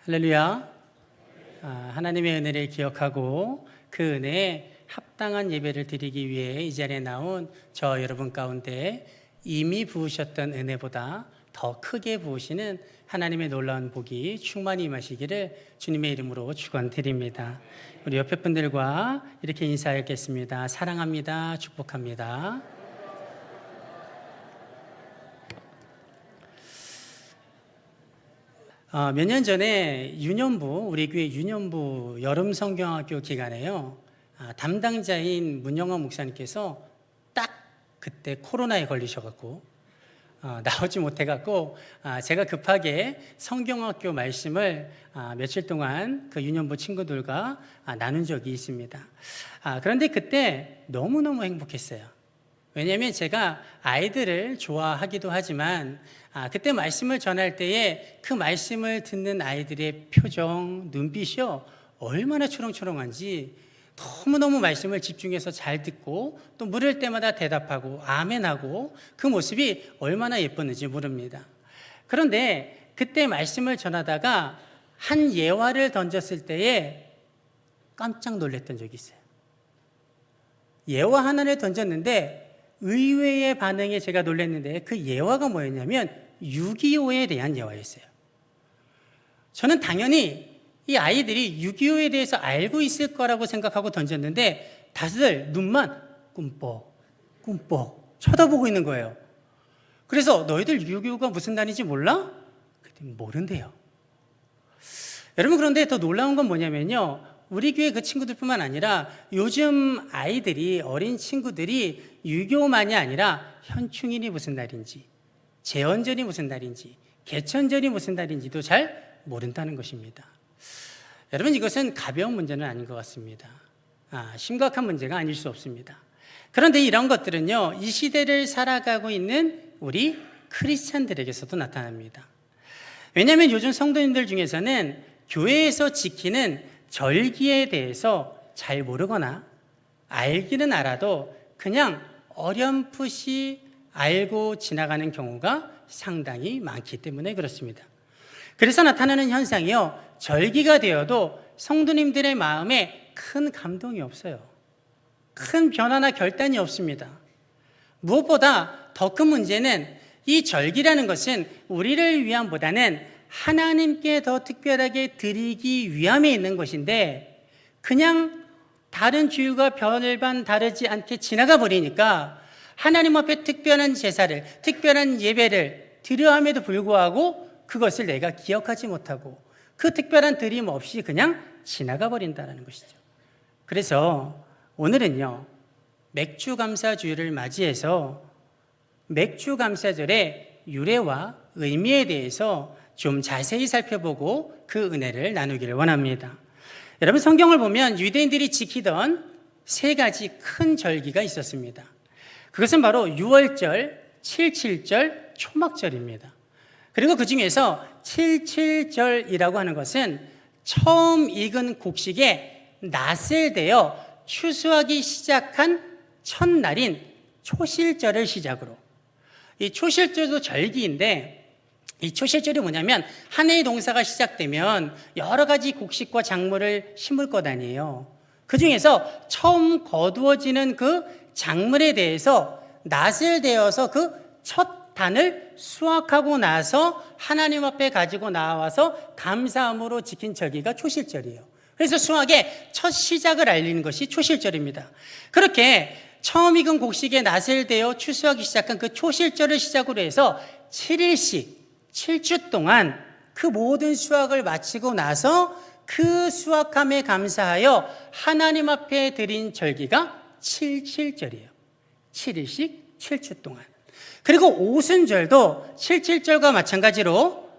할렐루야. 하나님의 은혜를 기억하고 그 은혜에 합당한 예배를 드리기 위해 이 자리에 나온 저 여러분 가운데 이미 부으셨던 은혜보다 더 크게 부으시는 하나님의 놀라운 복이 충만히 임하시기를 주님의 이름으로 축원드립니다. 우리 옆에 분들과 이렇게 인사하겠습니다. 사랑합니다. 축복합니다. 몇 년 전에 우리 교회 유년부 여름 성경학교 기간에요. 담당자인 문영환 목사님께서 딱 그때 코로나에 걸리셔갖고 나오지 못해갖고 제가 급하게 성경학교 말씀을 며칠 동안 그 유년부 친구들과 나눈 적이 있습니다. 그런데 그때 너무너무 행복했어요. 왜냐하면 제가 아이들을 좋아하기도 하지만 그때 말씀을 전할 때에 그 말씀을 듣는 아이들의 표정, 눈빛이요 얼마나 초롱초롱한지 너무너무 말씀을 집중해서 잘 듣고 또 물을 때마다 대답하고 아멘하고 그 모습이 얼마나 예뻤는지 모릅니다. 그런데 그때 말씀을 전하다가 한 예화를 던졌을 때에 깜짝 놀랐던 적이 있어요. 예화 하나를 던졌는데 의외의 반응에 제가 놀랐는데 그 예화가 뭐였냐면 6.25에 대한 예화였어요. 저는 당연히 이 아이들이 6.25에 대해서 알고 있을 거라고 생각하고 던졌는데 다들 눈만 꿈뻑 쳐다보고 있는 거예요. 그래서 너희들 6.25가 무슨 날인지 몰라? 그랬더니 모른대요. 여러분, 그런데 더 놀라운 건 뭐냐면요, 우리 교회 그 친구들뿐만 아니라 요즘 아이들이, 어린 친구들이 유교만이 아니라 현충일이 무슨 날인지, 제헌절이 무슨 날인지, 개천절이 무슨 날인지도 잘 모른다는 것입니다. 여러분, 이것은 가벼운 문제는 아닌 것 같습니다. 심각한 문제가 아닐 수 없습니다. 그런데 이런 것들은요, 이 시대를 살아가고 있는 우리 크리스찬들에게서도 나타납니다. 왜냐하면 요즘 성도님들 중에서는 교회에서 지키는 절기에 대해서 잘 모르거나 알기는 알아도 그냥 어렴풋이 알고 지나가는 경우가 상당히 많기 때문에 그렇습니다. 그래서 나타나는 현상이요, 절기가 되어도 성도님들의 마음에 큰 감동이 없어요. 큰 변화나 결단이 없습니다. 무엇보다 더 큰 문제는 이 절기라는 것은 우리를 위함보다는 하나님께 더 특별하게 드리기 위함에 있는 것인데 그냥 다른 주일과 별반 다르지 않게 지나가 버리니까 하나님 앞에 특별한 제사를, 특별한 예배를 드려 함에도 불구하고 그것을 내가 기억하지 못하고 그 특별한 드림 없이 그냥 지나가 버린다는 것이죠. 그래서 오늘은요, 맥주감사주일을 맞이해서 맥주감사절의 유래와 의미에 대해서 좀 자세히 살펴보고 그 은혜를 나누기를 원합니다. 여러분, 성경을 보면 유대인들이 지키던 세 가지 큰 절기가 있었습니다. 그것은 바로 유월절, 칠칠절, 초막절입니다. 그리고 그 중에서 칠칠절이라고 하는 것은 처음 익은 곡식에 낫을 대어 추수하기 시작한 첫날인 초실절을 시작으로, 이 초실절도 절기인데 이 초실절이 뭐냐면 한 해의 농사가 시작되면 여러 가지 곡식과 작물을 심을 것 아니에요. 그 중에서 처음 거두어지는 그 작물에 대해서 낫을 대어서 그 첫 단을 수확하고 나서 하나님 앞에 가지고 나와서 감사함으로 지킨 절기가 초실절이에요. 그래서 수확의 첫 시작을 알리는 것이 초실절입니다. 그렇게 처음 익은 곡식에 낫을 대어 추수하기 시작한 그 초실절을 시작으로 해서 7일씩 7주 동안 그 모든 수확을 마치고 나서 그 수확함에 감사하여 하나님 앞에 드린 절기가 칠칠절이에요. 7일씩 7주 동안. 그리고 오순절도 칠칠절과 마찬가지로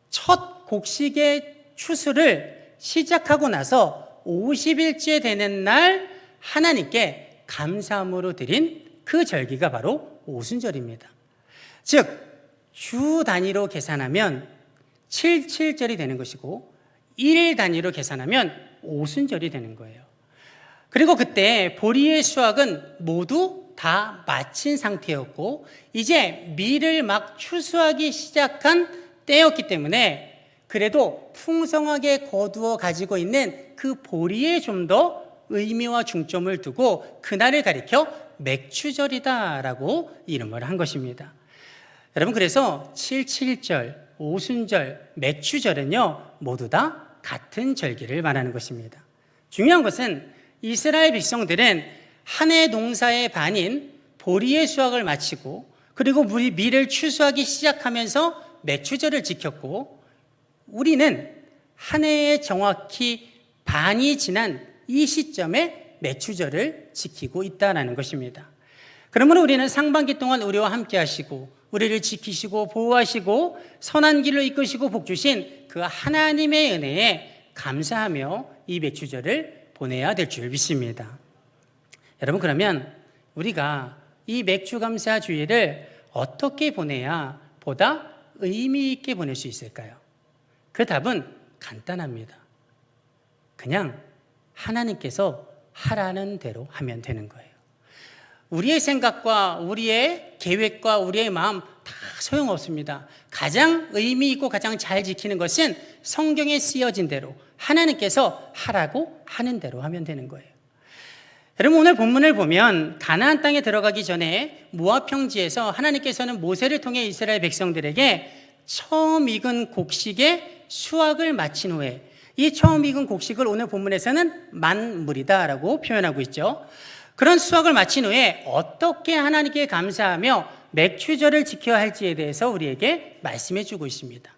첫 곡식의 추수를 시작하고 나서 50일째 되는 날 하나님께 감사함으로 드린 그 절기가 바로 오순절입니다. 즉 주 단위로 계산하면 77절이 되는 것이고 일 단위로 계산하면 오순절이 되는 거예요. 그리고 그때 보리의 수확은 모두 다 마친 상태였고 이제 밀을 막 추수하기 시작한 때였기 때문에 그래도 풍성하게 거두어 가지고 있는 그 보리에 좀 더 의미와 중점을 두고 그날을 가리켜 맥추절이다라고 이름을 한 것입니다. 여러분, 그래서 7.7절, 오순절, 맥추절은요 모두 다 같은 절기를 말하는 것입니다. 중요한 것은 이스라엘 백성들은 한 해 농사의 반인 보리의 수확을 마치고 그리고 밀을 추수하기 시작하면서 맥추절을 지켰고, 우리는 한 해에 정확히 반이 지난 이 시점에 맥추절을 지키고 있다는 것입니다. 그러므로 우리는 상반기 동안 우리와 함께 하시고 우리를 지키시고 보호하시고 선한 길로 이끄시고 복주신 그 하나님의 은혜에 감사하며 이 맥추절을 보내야 될 줄 믿습니다. 여러분, 그러면 우리가 이 맥추감사 주일을 어떻게 보내야 보다 의미 있게 보낼 수 있을까요? 그 답은 간단합니다. 그냥 하나님께서 하라는 대로 하면 되는 거예요. 우리의 생각과 우리의 계획과 우리의 마음 다 소용없습니다. 가장 의미 있고 가장 잘 지키는 것은 성경에 쓰여진 대로 하나님께서 하라고 하는 대로 하면 되는 거예요. 여러분, 오늘 본문을 보면 가나안 땅에 들어가기 전에 모압 평지에서 하나님께서는 모세를 통해 이스라엘 백성들에게 처음 익은 곡식의 수확을 마친 후에, 이 처음 익은 곡식을 오늘 본문에서는 만물이다라고 표현하고 있죠. 그런 수확을 마친 후에 어떻게 하나님께 감사하며 맥추절을 지켜야 할지에 대해서 우리에게 말씀해 주고 있습니다.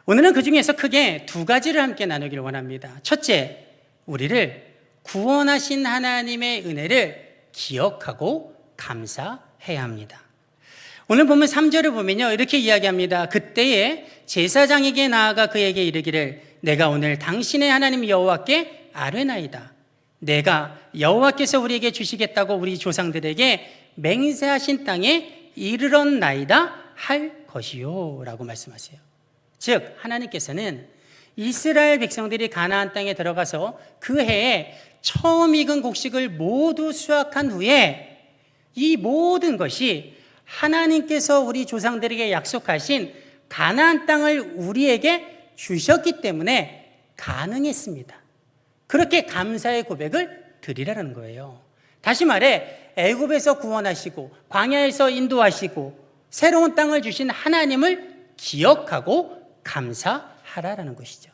오늘은 그 중에서 크게 두 가지를 함께 나누기를 원합니다. 첫째, 우리를 구원하신 하나님의 은혜를 기억하고 감사해야 합니다. 오늘 보면 3절을 보면요, 이렇게 이야기합니다. 그때에 제사장에게 나아가 그에게 이르기를 내가 오늘 당신의 하나님 여호와께 아뢰나이다. 내가 여호와께서 우리에게 주시겠다고 우리 조상들에게 맹세하신 땅에 이르렀나이다 할 것이요 라고 말씀하세요. 즉 하나님께서는 이스라엘 백성들이 가나안 땅에 들어가서 그 해에 처음 익은 곡식을 모두 수확한 후에 이 모든 것이 하나님께서 우리 조상들에게 약속하신 가나안 땅을 우리에게 주셨기 때문에 가능했습니다. 그렇게 감사의 고백을 드리라는 거예요. 다시 말해 애굽에서 구원하시고 광야에서 인도하시고 새로운 땅을 주신 하나님을 기억하고 감사하라라는 것이죠.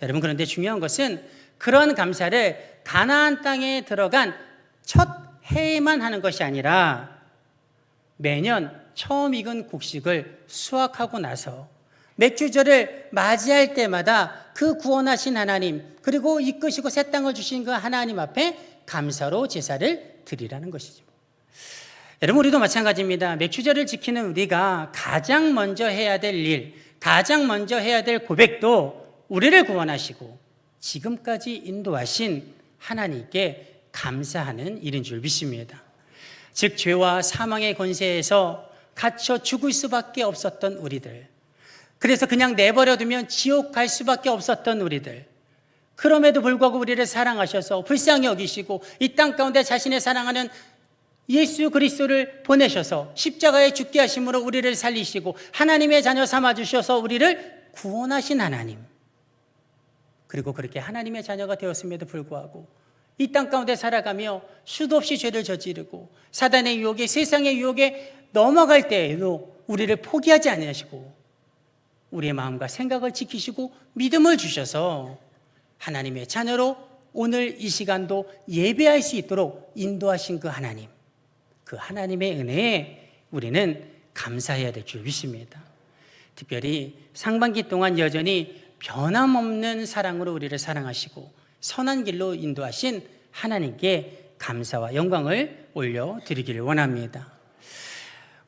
여러분, 그런데 중요한 것은 그런 감사를 가나안 땅에 들어간 첫 해에만 하는 것이 아니라 매년 처음 익은 곡식을 수확하고 나서 맥주절을 맞이할 때마다 그 구원하신 하나님 그리고 이끄시고 새 땅을 주신 그 하나님 앞에 감사로 제사를 드리라는 것이죠. 여러분, 우리도 마찬가지입니다. 맥주절을 지키는 우리가 가장 먼저 해야 될 일, 가장 먼저 해야 될 고백도 우리를 구원하시고 지금까지 인도하신 하나님께 감사하는 일인 줄 믿습니다. 즉 죄와 사망의 권세에서 갇혀 죽을 수밖에 없었던 우리들, 그래서 그냥 내버려두면 지옥 갈 수밖에 없었던 우리들, 그럼에도 불구하고 우리를 사랑하셔서 불쌍히 여기시고 이 땅 가운데 자신의 사랑하는 예수 그리스도를 보내셔서 십자가에 죽게 하심으로 우리를 살리시고 하나님의 자녀 삼아주셔서 우리를 구원하신 하나님, 그리고 그렇게 하나님의 자녀가 되었음에도 불구하고 이 땅 가운데 살아가며 수도 없이 죄를 저지르고 사단의 유혹에 세상의 유혹에 넘어갈 때에도 우리를 포기하지 아니하시고 우리의 마음과 생각을 지키시고 믿음을 주셔서 하나님의 자녀로 오늘 이 시간도 예배할 수 있도록 인도하신 그 하나님, 그 하나님의 은혜에 우리는 감사해야 될 줄 믿습니다. 특별히 상반기 동안 여전히 변함없는 사랑으로 우리를 사랑하시고 선한 길로 인도하신 하나님께 감사와 영광을 올려드리기를 원합니다.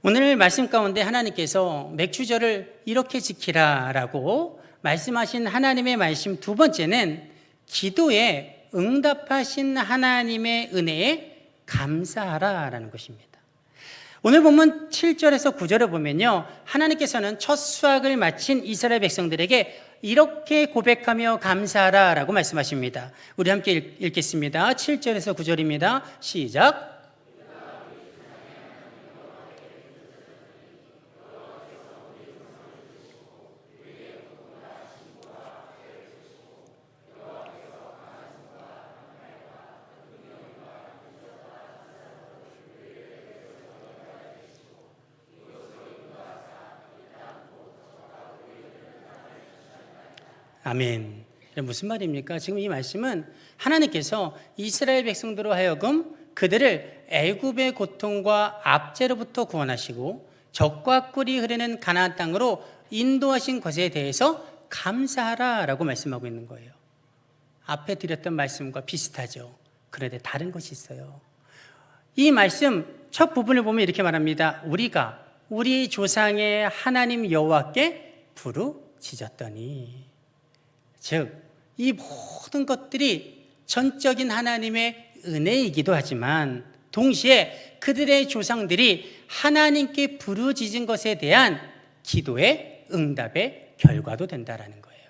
오늘 말씀 가운데 하나님께서 맥주절을 이렇게 지키라라고 말씀하신 하나님의 말씀 두 번째는 기도에 응답하신 하나님의 은혜에 감사하라라는 것입니다. 오늘 본문 7절에서 9절을 보면요, 하나님께서는 첫 수확을 마친 이스라엘 백성들에게 이렇게 고백하며 감사하라라고 말씀하십니다. 우리 함께 읽겠습니다. 7절에서 9절입니다. 시작. 아멘. 무슨 말입니까? 지금 이 말씀은 하나님께서 이스라엘 백성들로 하여금 그들을 애굽의 고통과 압제로부터 구원하시고 적과 꿀이 흐르는 가나안 땅으로 인도하신 것에 대해서 감사하라라고 말씀하고 있는 거예요. 앞에 드렸던 말씀과 비슷하죠. 그런데 다른 것이 있어요. 이 말씀 첫 부분을 보면 이렇게 말합니다. 우리가 우리 조상의 하나님 여호와께 부르짖었더니, 즉 이 모든 것들이 전적인 하나님의 은혜이기도 하지만 동시에 그들의 조상들이 하나님께 부르짖은 것에 대한 기도의 응답의 결과도 된다라는 거예요.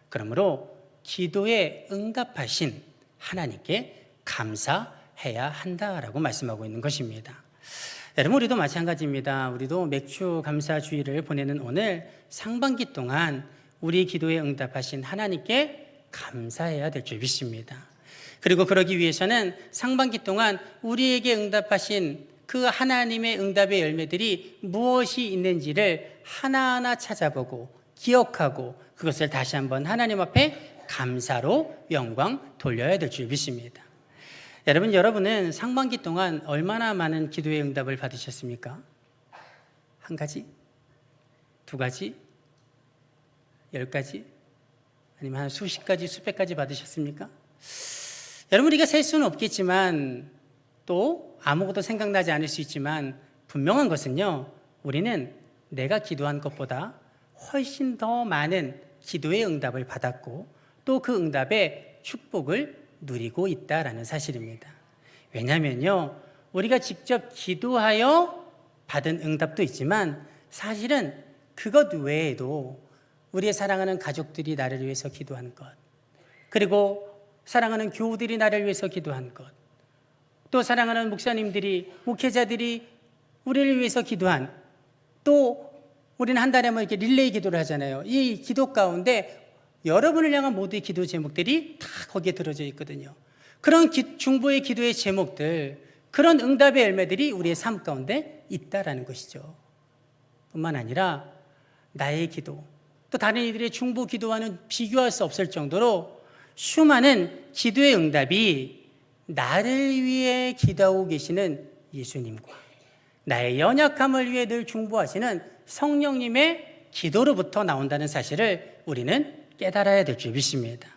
그러므로 기도에 응답하신 하나님께 감사해야 한다라고 말씀하고 있는 것입니다. 여러분, 우리도 마찬가지입니다. 우리도 맥주 감사 주일을 보내는 오늘 상반기 동안 우리 기도에 응답하신 하나님께 감사해야 될 줄 믿습니다. 그리고 그러기 위해서는 상반기 동안 우리에게 응답하신 그 하나님의 응답의 열매들이 무엇이 있는지를 하나하나 찾아보고 기억하고 그것을 다시 한번 하나님 앞에 감사로 영광 돌려야 될 줄 믿습니다. 여러분은 상반기 동안 얼마나 많은 기도의 응답을 받으셨습니까? 한 가지? 두 가지? 10가지? 아니면 한 수십 가지, 수백 가지 받으셨습니까? 여러분, 우리가 셀 수는 없겠지만 또 아무것도 생각나지 않을 수 있지만 분명한 것은요, 우리는 내가 기도한 것보다 훨씬 더 많은 기도의 응답을 받았고 또 그 응답의 축복을 누리고 있다라는 사실입니다. 왜냐하면요, 우리가 직접 기도하여 받은 응답도 있지만 사실은 그것 외에도 우리의 사랑하는 가족들이 나를 위해서 기도한 것, 그리고 사랑하는 교우들이 나를 위해서 기도한 것, 또 사랑하는 목사님들이, 목회자들이 우리를 위해서 기도한, 또 우리는 한 달에 이렇게 릴레이 기도를 하잖아요. 이 기도 가운데 여러분을 향한 모두의 기도 제목들이 다 거기에 들어져 있거든요. 그런 중보의 기도의 제목들, 그런 응답의 열매들이 우리의 삶 가운데 있다라는 것이죠. 뿐만 아니라 나의 기도, 또 다른 이들의 중보 기도와는 비교할 수 없을 정도로 수많은 기도의 응답이 나를 위해 기도하고 계시는 예수님과 나의 연약함을 위해 늘 중보하시는 성령님의 기도로부터 나온다는 사실을 우리는 깨달아야 될 줄 믿습니다.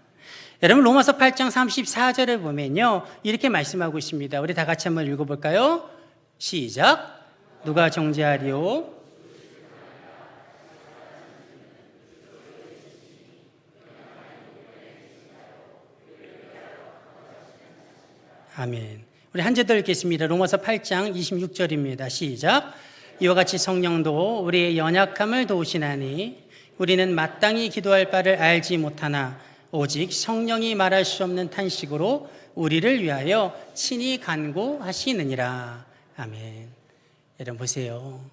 여러분, 로마서 8장 34절을 보면요, 이렇게 말씀하고 있습니다. 우리 다 같이 한번 읽어볼까요? 시작. 누가 정죄하리요? 아멘. 우리 한 절 더 읽겠습니다. 로마서 8장 26절입니다. 시작. 이와 같이 성령도 우리의 연약함을 도우시나니 우리는 마땅히 기도할 바를 알지 못하나 오직 성령이 말할 수 없는 탄식으로 우리를 위하여 친히 간구하시느니라. 아멘. 여러분 보세요.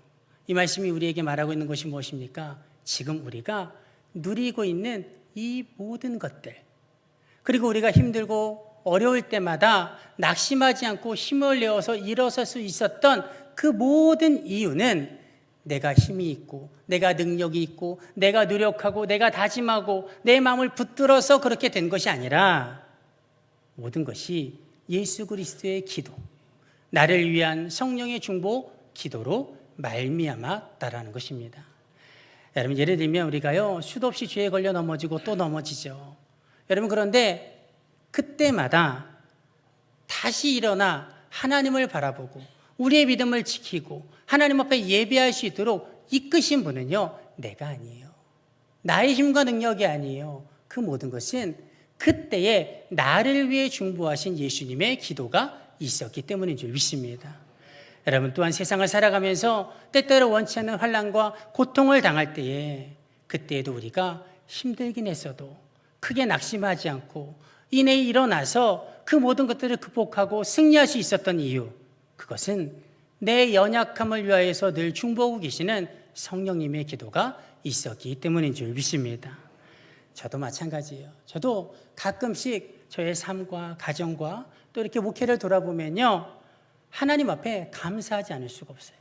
이 말씀이 우리에게 말하고 있는 것이 무엇입니까? 지금 우리가 누리고 있는 이 모든 것들, 그리고 우리가 힘들고 어려울 때마다 낙심하지 않고 힘을 내어서 일어설 수 있었던 그 모든 이유는 내가 힘이 있고 내가 능력이 있고 내가 노력하고 내가 다짐하고 내 마음을 붙들어서 그렇게 된 것이 아니라 모든 것이 예수 그리스도의 기도, 나를 위한 성령의 중보 기도로 말미암았다라는 것입니다. 여러분, 예를 들면 우리가요, 수도 없이 죄에 걸려 넘어지고 또 넘어지죠. 여러분, 그런데 그때마다 다시 일어나 하나님을 바라보고 우리의 믿음을 지키고 하나님 앞에 예배할 수 있도록 이끄신 분은요, 내가 아니에요. 나의 힘과 능력이 아니에요. 그 모든 것은 그때에 나를 위해 중보하신 예수님의 기도가 있었기 때문인 줄 믿습니다. 여러분, 또한 세상을 살아가면서 때때로 원치 않는 환난과 고통을 당할 때에 그때에도 우리가 힘들긴 했어도 크게 낙심하지 않고 이내 일어나서 그 모든 것들을 극복하고 승리할 수 있었던 이유, 그것은 내 연약함을 위하여서 늘 중보하고 계시는 성령님의 기도가 있었기 때문인 줄 믿습니다. 저도 마찬가지예요. 저도 가끔씩 저의 삶과 가정과 또 이렇게 목회를 돌아보면요, 하나님 앞에 감사하지 않을 수가 없어요.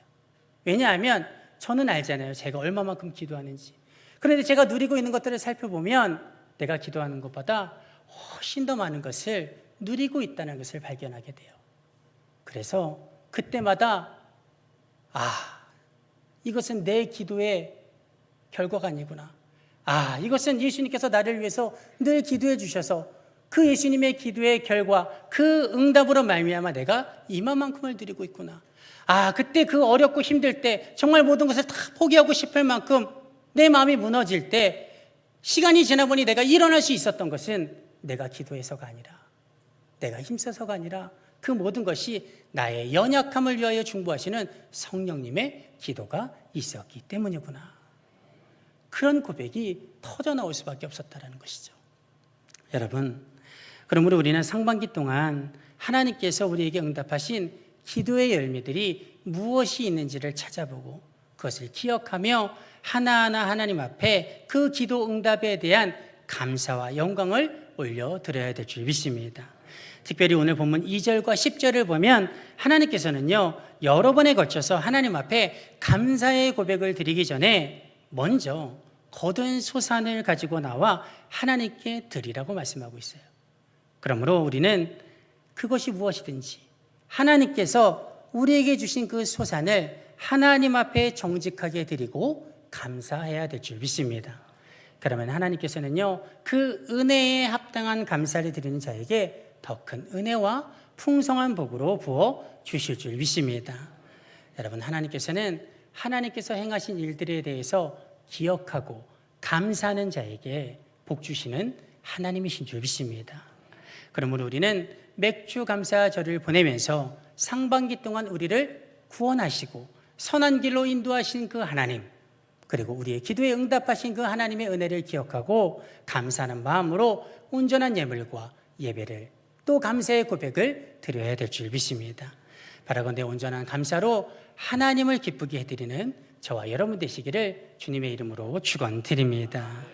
왜냐하면 저는 알잖아요. 제가 얼마만큼 기도하는지. 그런데 제가 누리고 있는 것들을 살펴보면 내가 기도하는 것보다 훨씬 더 많은 것을 누리고 있다는 것을 발견하게 돼요. 그래서 그때마다 이것은 내 기도의 결과가 아니구나. 이것은 예수님께서 나를 위해서 늘 기도해 주셔서 그 예수님의 기도의 결과, 그 응답으로 말미암아 내가 이만큼을 드리고 있구나. 그때 그 어렵고 힘들 때 정말 모든 것을 다 포기하고 싶을 만큼 내 마음이 무너질 때 시간이 지나보니 내가 일어날 수 있었던 것은 내가 기도해서가 아니라, 내가 힘써서가 아니라 그 모든 것이 나의 연약함을 위하여 중보하시는 성령님의 기도가 있었기 때문이구나. 그런 고백이 터져 나올 수밖에 없었다는 것이죠. 여러분, 그러므로 우리는 상반기 동안 하나님께서 우리에게 응답하신 기도의 열매들이 무엇이 있는지를 찾아보고 그것을 기억하며 하나하나 하나님 앞에 그 기도 응답에 대한 감사와 영광을 올려드려야 될 줄 믿습니다. 특별히 오늘 본문 2절과 10절을 보면 하나님께서는요, 여러 번에 걸쳐서 하나님 앞에 감사의 고백을 드리기 전에 먼저 거둔 소산을 가지고 나와 하나님께 드리라고 말씀하고 있어요. 그러므로 우리는 그것이 무엇이든지 하나님께서 우리에게 주신 그 소산을 하나님 앞에 정직하게 드리고 감사해야 될 줄 믿습니다. 그러면 하나님께서는요, 그 은혜에 합당한 감사를 드리는 자에게 더 큰 은혜와 풍성한 복으로 부어 주실 줄 믿습니다. 여러분, 하나님께서는 하나님께서 행하신 일들에 대해서 기억하고 감사하는 자에게 복 주시는 하나님이신 줄 믿습니다. 그러므로 우리는 맥주 감사절을 보내면서 상반기 동안 우리를 구원하시고 선한 길로 인도하신 그 하나님, 그리고 우리의 기도에 응답하신 그 하나님의 은혜를 기억하고 감사하는 마음으로 온전한 예물과 예배를 또 감사의 고백을 드려야 될 줄 믿습니다. 바라건대 온전한 감사로 하나님을 기쁘게 해드리는 저와 여러분 되시기를 주님의 이름으로 축원드립니다.